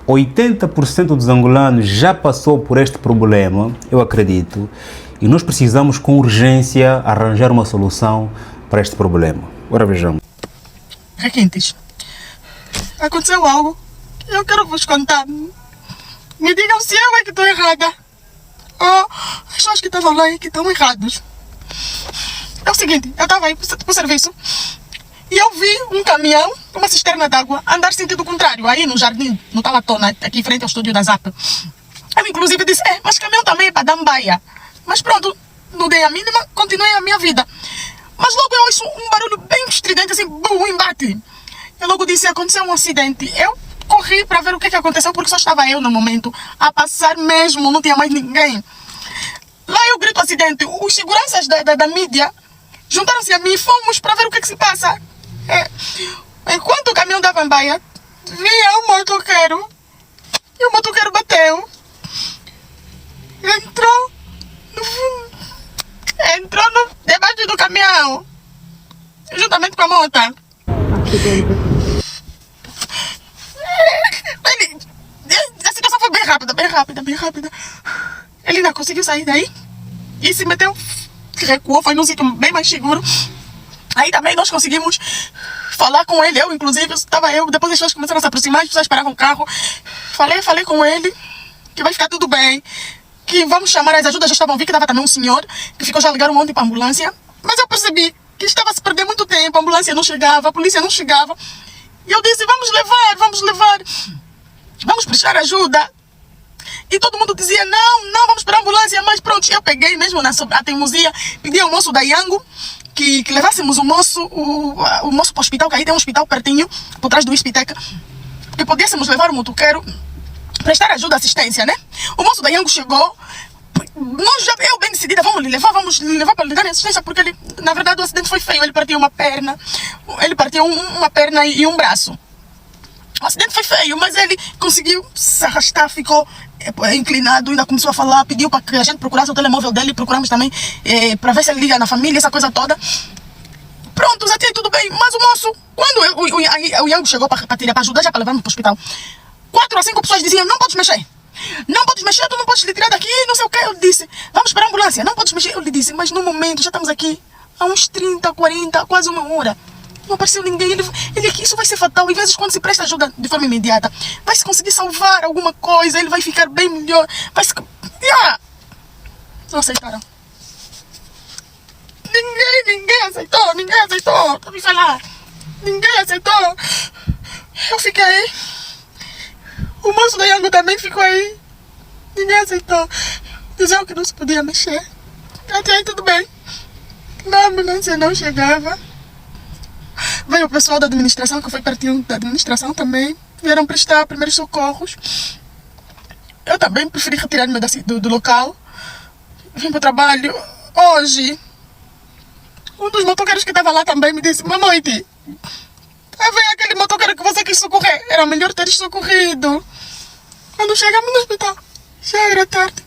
80% dos angolanos já passou por este problema, eu acredito, e nós precisamos com urgência arranjar uma solução para este problema. Agora vejamos. Requintes, aconteceu algo que eu quero vos contar. Me digam se eu é que estou errada ou as pessoas que estavam lá é que estão errados. É o seguinte, eu estava aí para o serviço e eu vi um caminhão, uma cisterna d'água, andar sentido contrário, aí no jardim, no Talatona, aqui em frente ao estúdio da ZAP. Eu inclusive disse, mas caminhão também é para Dambaia. Mas pronto, não dei a mínima, continuei a minha vida. Mas logo eu ouço um barulho bem estridente, assim, bum, embate. Eu logo disse, aconteceu um acidente. Eu corri para ver o que aconteceu, porque só estava eu no momento a passar mesmo, não tinha mais ninguém. Lá eu grito acidente, os seguranças da mídia juntaram-se a mim e fomos para ver o que se passa. Enquanto o caminhão dava em baia, via um motoqueiro e o motoqueiro bateu. Entrou debaixo do caminhão, juntamente com a moto. A situação foi bem rápida. Ele ainda conseguiu sair daí e se meteu, recuou, foi num sítio bem mais seguro. Aí também nós conseguimos falar com ele, depois as pessoas começaram a se aproximar, as pessoas paravam o carro. Falei com ele que vai ficar tudo bem, que vamos chamar as ajudas, já estavam vindo, que estava também um senhor, que ficou já ligaram ontem para a ambulância. Mas eu percebi que estava a se perder muito tempo, a ambulância não chegava, a polícia não chegava. E eu disse, vamos levar, vamos prestar ajuda. E todo mundo dizia, não, vamos para a ambulância. Mas pronto, eu peguei mesmo a teimosia, pedi ao moço da Yango que levássemos o moço para o hospital, que aí tem um hospital pertinho, por trás do Ispitec, que pudéssemos levar o motoqueiro, prestar ajuda, assistência, né? O moço da Yango chegou, eu bem decidida, vamos lhe levar para lhe dar assistência, porque ele, na verdade o acidente foi feio, ele partiu uma perna e um braço. O acidente foi feio, mas ele conseguiu se arrastar, ficou inclinado, ainda começou a falar, pediu para que a gente procurasse o telemóvel dele, procuramos também para ver se ele liga na família, essa coisa toda. Pronto, já tinha tudo bem, mas o moço, quando o Yango chegou para ajudar, já para levar-me para o hospital, 4 a 5 pessoas diziam, não podes mexer, tu não podes lhe tirar daqui, não sei o que. Eu disse, vamos para a ambulância, não podes mexer. Eu lhe disse, mas no momento, já estamos aqui há uns 30, 40, quase uma hora. Não apareceu ninguém, ele aqui, isso vai ser fatal. E às vezes quando se presta ajuda de forma imediata, vai se conseguir salvar alguma coisa, ele vai ficar bem melhor, Não aceitaram. Ninguém aceitou, pra me falar. Ninguém aceitou. Eu fiquei. O moço da Yango também ficou aí. Ninguém aceitou. Diziam que não se podia mexer. Até aí tudo bem. Na ambulância não chegava. Veio o pessoal da administração, que foi pertinho da administração também. Vieram prestar primeiros socorros. Eu também preferi retirar-me do local. Vim para o trabalho. Hoje, um dos motoqueiros que estava lá também me disse, Mamoite, vem aquele motoqueiro que você quis socorrer. Era melhor teres socorrido. Quando chegamos no hospital, já era tarde.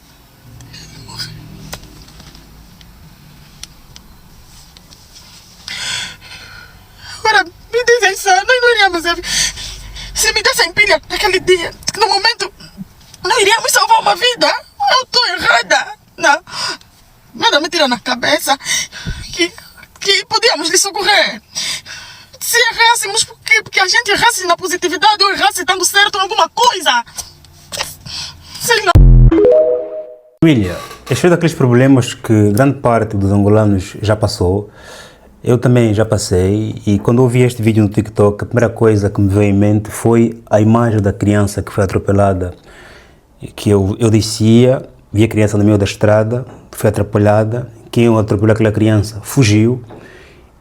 Agora, me dizem só, nós não iríamos... Se me dessem pilha naquele dia, no momento, não iríamos salvar uma vida. Eu estou errada. Não, nada me tira na cabeça que podíamos lhe socorrer. Se errássemos, porque a gente errasse na positividade ou errasse dando certo em alguma coisa. Sei lá. Família, este é daqueles problemas que grande parte dos angolanos já passou. Eu também já passei, e quando eu vi este vídeo no TikTok, a primeira coisa que me veio em mente foi a imagem da criança que foi atropelada. Que eu descia, vi a criança no meio da estrada, foi atrapalhada, quem atropelou aquela criança fugiu,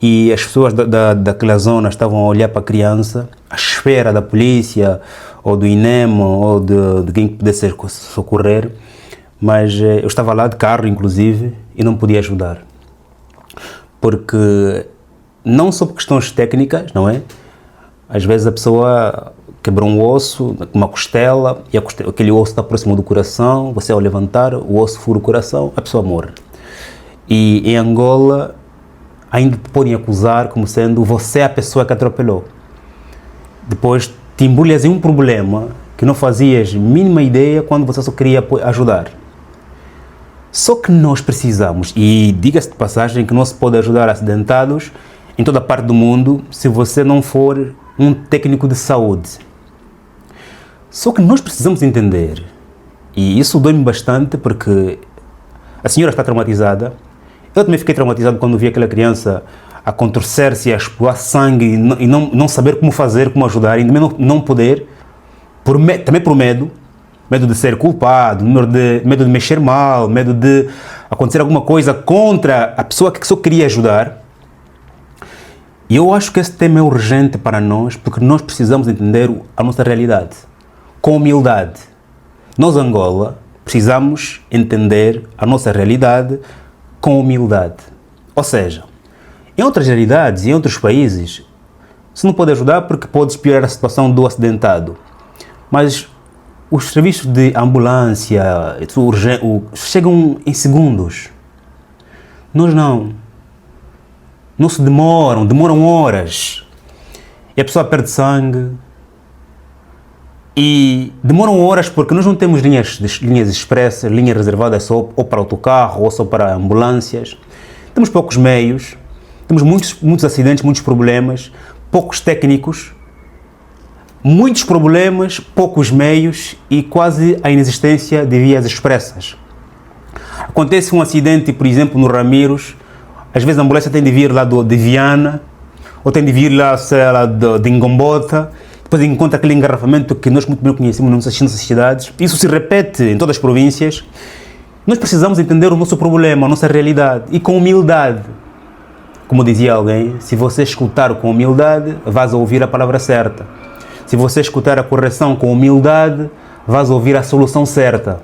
e as pessoas daquela zona estavam a olhar para a criança, à espera da polícia, ou do INEM, ou de quem pudesse socorrer, mas eu estava lá de carro, inclusive, e não podia ajudar. Porque não só por questões técnicas, não é? Às vezes a pessoa quebrou um osso, uma costela, e aquele osso está próximo do coração, você ao levantar, o osso fura o coração, a pessoa morre. E em Angola ainda te podem acusar como sendo você a pessoa que atropelou. Depois te embrulhas em um problema que não fazias mínima ideia quando você só queria ajudar. Só que nós precisamos, e diga-se de passagem que não se pode ajudar acidentados em toda parte do mundo se você não for um técnico de saúde. Só que nós precisamos entender, e isso dói-me bastante porque a senhora está traumatizada. Eu também fiquei traumatizado quando vi aquela criança a contorcer-se, a espirrar sangue e não saber como fazer, como ajudar, e também não poder, também por medo de ser culpado, medo de mexer mal, medo de acontecer alguma coisa contra a pessoa que só queria ajudar. E eu acho que esse tema é urgente para nós, porque nós precisamos entender a nossa realidade, com humildade. Nós, Angola, precisamos entender a nossa realidade com humildade. Ou seja, em outras realidades, em outros países, você não pode ajudar porque pode piorar a situação do acidentado. Mas os serviços de ambulância chegam em segundos. Nós não. Não se demoram horas. E a pessoa perde sangue. E demoram horas porque nós não temos linhas expressas, linhas reservadas só ou para autocarro ou só para ambulâncias. Temos poucos meios, temos muitos acidentes, muitos problemas, poucos técnicos, muitos problemas, poucos meios e quase a inexistência de vias expressas. Acontece um acidente, por exemplo, no Ramiros, às vezes a ambulância tem de vir lá de Viana, ou tem de vir lá, de Ngombota, depois encontra aquele engarrafamento que nós muito bem conhecemos nas nossas cidades. Isso se repete em todas as províncias. Nós precisamos entender o nosso problema, a nossa realidade, e com humildade. Como dizia alguém, se você escutar com humildade, vais ouvir a palavra certa. Se você escutar a correção com humildade, vais ouvir a solução certa.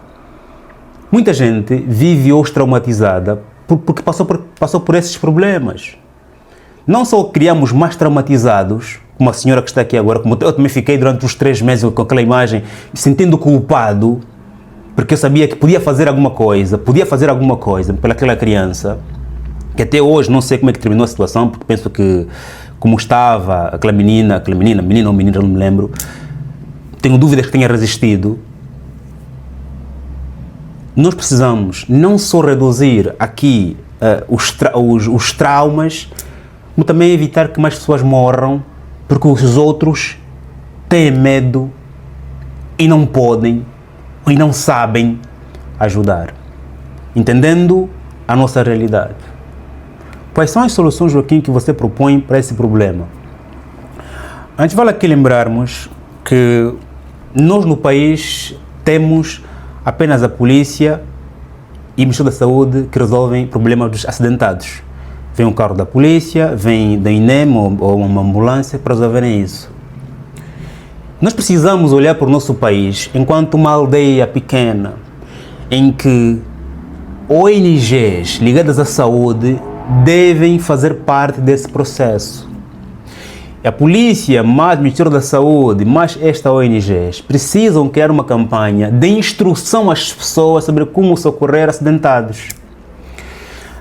Muita gente vive hoje traumatizada porque passou por esses problemas. Não só criamos mais traumatizados, como a senhora que está aqui agora, como eu também fiquei durante os 3 meses com aquela imagem, sentindo culpado, porque eu sabia que podia fazer alguma coisa pelaquela criança, que até hoje não sei como é que terminou a situação, porque penso que como estava aquela menina ou menina, não me lembro, tenho dúvidas que tenha resistido. Nós precisamos não só reduzir aqui os traumas, como também evitar que mais pessoas morram porque os outros têm medo e não podem e não sabem ajudar. Entendendo a nossa realidade. Quais são as soluções, Joaquim, que você propõe para esse problema? Antes vale aqui lembrarmos que nós no país temos apenas a polícia e o Ministério da Saúde que resolvem problemas dos acidentados. Vem um carro da polícia, vem da INEM ou uma ambulância para resolverem isso. Nós precisamos olhar para o nosso país enquanto uma aldeia pequena em que ONGs ligadas à saúde devem fazer parte desse processo. A polícia, mais o Ministério da Saúde, mais esta ONGs precisam criar uma campanha de instrução às pessoas sobre como socorrer acidentados.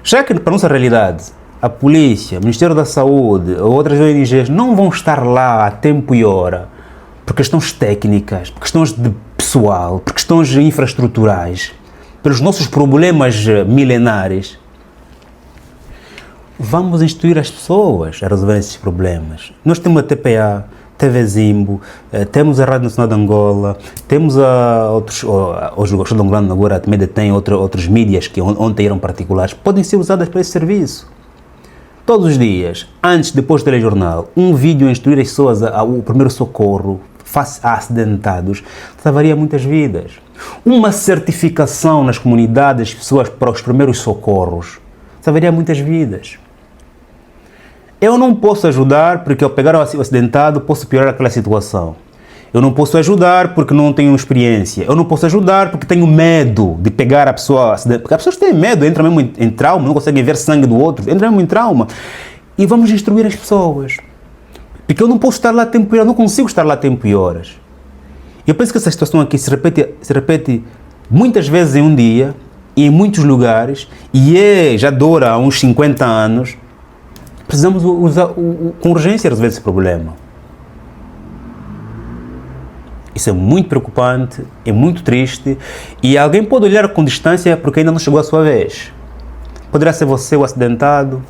Já que para a nossa realidade, a polícia, o Ministério da Saúde ou outras ONGs não vão estar lá a tempo e hora por questões técnicas, por questões de pessoal, por questões infraestruturais, pelos nossos problemas milenares, vamos instruir as pessoas a resolver esses problemas. Nós temos a TPA, TV Zimbo, temos a Rádio Nacional de Angola, temos hoje o Gosto de Angola agora também detém outros mídias que ontem eram particulares, podem ser usadas para esse serviço. Todos os dias, antes e depois do telejornal, um vídeo a instruir as pessoas ao primeiro socorro face a acidentados salvaria muitas vidas. Uma certificação nas comunidades das pessoas para os primeiros socorros salvaria muitas vidas. Eu não posso ajudar porque ao pegar o acidentado posso piorar aquela situação. Eu não posso ajudar porque não tenho experiência. Eu não posso ajudar porque tenho medo de pegar a pessoa acidente. Porque as pessoas têm medo, entram mesmo em trauma, não conseguem ver sangue do outro, entram mesmo em trauma. E vamos instruir as pessoas. Porque eu não posso estar lá tempo e horas, não consigo estar lá tempo e horas. Eu penso que essa situação aqui se repete muitas vezes em um dia, e em muitos lugares, e já dura há uns 50 anos. Precisamos usar com urgência resolver esse problema. Isso é muito preocupante, é muito triste e alguém pode olhar com distância porque ainda não chegou a sua vez. Poderá ser você o acidentado,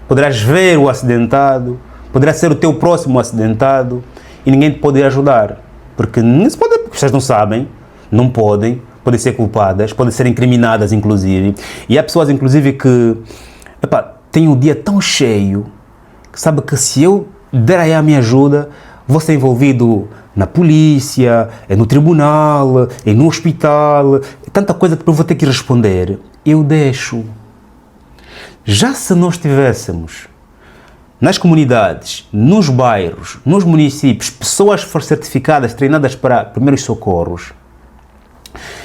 poderás ver o acidentado, poderá ser o teu próximo acidentado e ninguém te pode ajudar. Porque não se pode, porque vocês não sabem, não podem ser culpadas, podem ser incriminadas inclusive. E há pessoas inclusive que têm um dia tão cheio que sabe que se eu der aí a minha ajuda, vou ser envolvido na polícia, no tribunal, no hospital, tanta coisa que eu vou ter que responder. Eu deixo. Já se nós tivéssemos nas comunidades, nos bairros, nos municípios, pessoas certificadas, treinadas para primeiros socorros,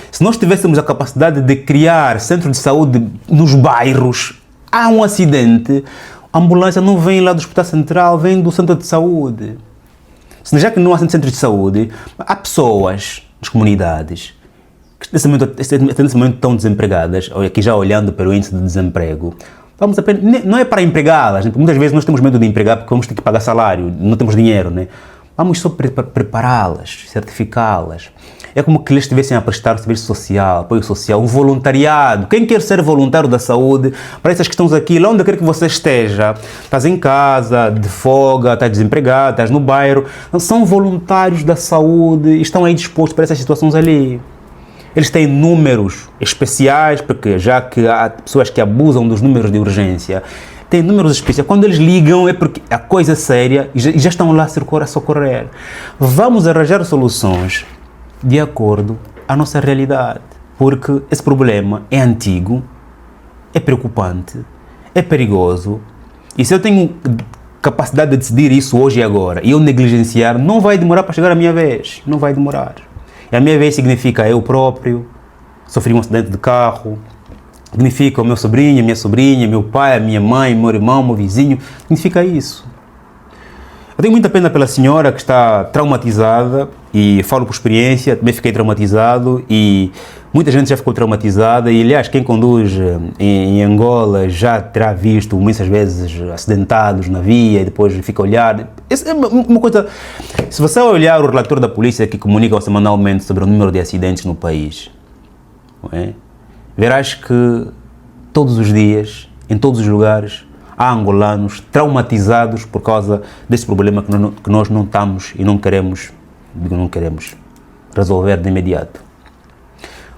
se nós tivéssemos a capacidade de criar centro de saúde nos bairros, há um acidente, a ambulância não vem lá do Hospital Central, vem do centro de saúde. Já que não há centro de saúde, há pessoas nas comunidades que nesse momento estão desempregadas, aqui já olhando para o índice de desemprego, vamos apenas, não é para empregá-las, muitas vezes nós temos medo de empregar porque vamos ter que pagar salário, não temos dinheiro, né? Vamos só prepará-las, certificá-las. É como que eles estivessem a prestar serviço social, apoio social, um voluntariado. Quem quer ser voluntário da saúde, para essas que estão aqui, lá onde quer que você esteja, estás em casa, de folga, estás desempregado, estás no bairro, são voluntários da saúde e estão aí dispostos para essas situações ali. Eles têm números especiais, porque já que há pessoas que abusam dos números de urgência, têm números especiais. Quando eles ligam é porque a coisa é séria e já estão lá a socorrer. Vamos arranjar soluções de acordo à nossa realidade, porque esse problema é antigo, é preocupante, é perigoso e se eu tenho capacidade de decidir isso hoje e agora e eu negligenciar, não vai demorar para chegar a minha vez, não vai demorar. E a minha vez significa eu próprio sofri um acidente de carro, significa o meu sobrinho, a minha sobrinha, meu pai, a minha mãe, meu irmão, meu vizinho, significa isso. Eu tenho muita pena pela senhora que está traumatizada e falo por experiência, também fiquei traumatizado e muita gente já ficou traumatizada e aliás quem conduz em Angola já terá visto muitas vezes acidentados na via e depois fica a olhar. Isso é uma coisa, se você olhar o relatório da polícia que comunica semanalmente sobre o número de acidentes no país, não é? Verás que todos os dias, em todos os lugares, há angolanos traumatizados por causa desse problema que nós não estamos e não queremos resolver de imediato.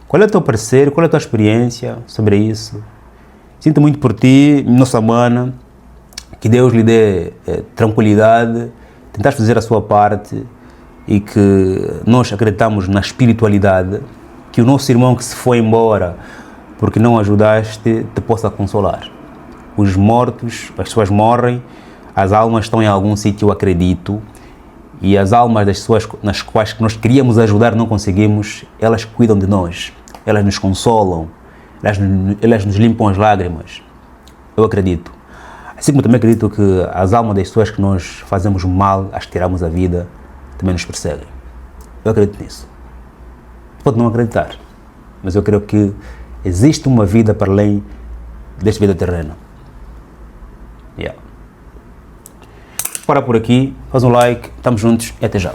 Qual é o teu parecer, qual é a tua experiência sobre isso? Sinto muito por ti, nossa mana, que Deus lhe dê tranquilidade, tentar fazer a sua parte e que nós acreditamos na espiritualidade, que o nosso irmão que se foi embora porque não ajudaste te possa consolar. Os mortos, as pessoas morrem, as almas estão em algum sítio, eu acredito, e as almas das pessoas nas quais nós queríamos ajudar não conseguimos, elas cuidam de nós, elas nos consolam, elas nos limpam as lágrimas. Eu acredito. Assim como também acredito que as almas das pessoas que nós fazemos mal, as que tiramos a vida, também nos perseguem. Eu acredito nisso. Pode não acreditar, mas eu creio que existe uma vida para além desta vida terrena. Para por aqui, faz um like, estamos juntos e até já.